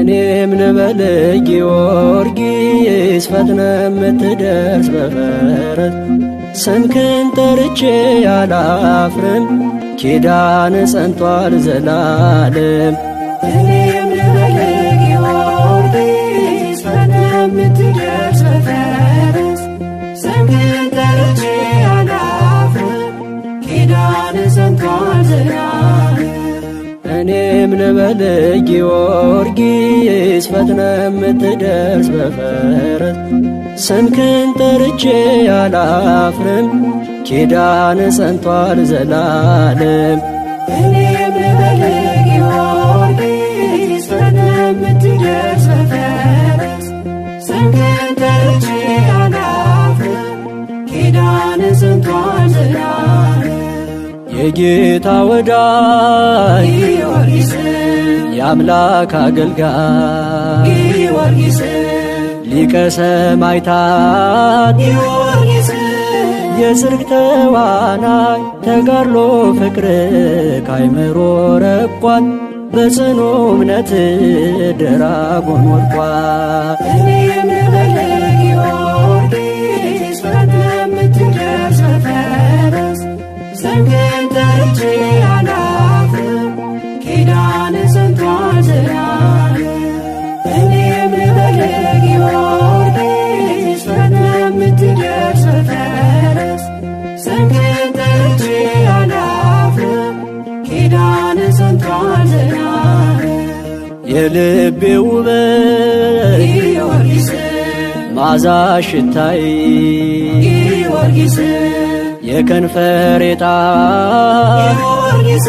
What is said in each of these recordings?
እኔም ልበል ጊዮርጊስ ፈጥነ የምትደርስ በፈረስ ስምህን ጠርቼ አላፍርም ኪዳን ጸንቷል ዘላለም። እኔም ልበል ጊዮርጊስ ፈጥነ የምትደርስ በፈረስ ስምህን ጠርቼ አላፍርም ኪዳን ጸንቷል ዘላለም። እኔም ልበል ጊዮርጊስ ፈጥነ የምትደርስ በፈረስ ስምህን ጠርቼ አላፍርም ኪዳን ጸንቷል ዘላለም። እኔም ልበል ጊዮርጊስ ፈጥነ የምትደርስ በፈረስ ስምህን ጠርቼ አላፍርም ኪዳን ጸንቷል ዘላለም። የጌታ ወዳጅ ጊዮርጊስ የአምላክ አገልጋይ ጊዮርጊስ ሊቀ ሰማዕታት ጊዮርጊስ የጽድቅ ተዋናይ ተጋድሎ ፍቅር ካይምሮ ረቋል በጽኑ እምነት ደራጎን ወድቋል። እኔም ልበል ጊዮርጊስ ፈጥነ የምትደርስ በፈረስ ስምህን ጠርቼ አላፍርም ኪዳን ጸንቷል ዘላለም። እኔም ልበል ጊዮርጊስ ፈጥነ የምትደርስ በፈረስ ስምህን ጠርቼ አላፍርም ኪዳን ጸንቷል ዘላለም። የልቤ ውበት ጊዮርጊስ ማዛ ሽታይ ጊዮርጊስ የከንፈሬ ጣዕም ጊዮርጊስ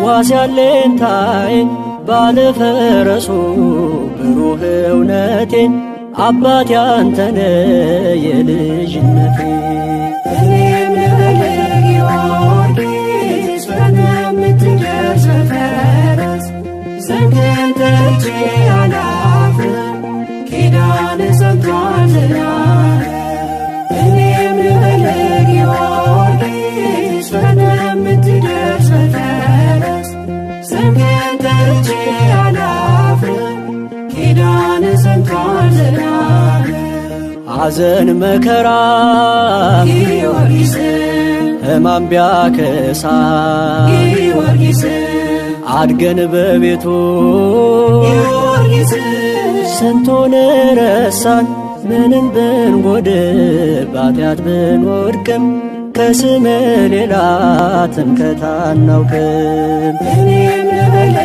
ዋስ ያለኝታዬ ባለፈረሱ ብሩህ እውነቴ አባቴ አንተነ የልጅነቴ። እኔም ልበል ጊዮርጊስ ፈጥነ የምትደርስ በፈረስ ስምህን ጠርቼ አላፍርም ኪዳን ጸንቷል ዘላለም። እኔም ልበል ጊዮርጊስ ፈጥነ የምትደርስ በፈረስ ስምህን ጠርቼ አላፍርም ኪዳን ጸንቷል ዘላለም። ሐዘን መከራ ጊዮርጊስ ሕማም ቢያከሳ ጊዮርጊስ አድገን በቤቱ ጊዮርጊስ ስንቱን ረሳን ምንም ብንጎድል ባጢአት ብንወድቅም ከስምህ ሌላ ትምክህት አናውቅም። እኔም ልበል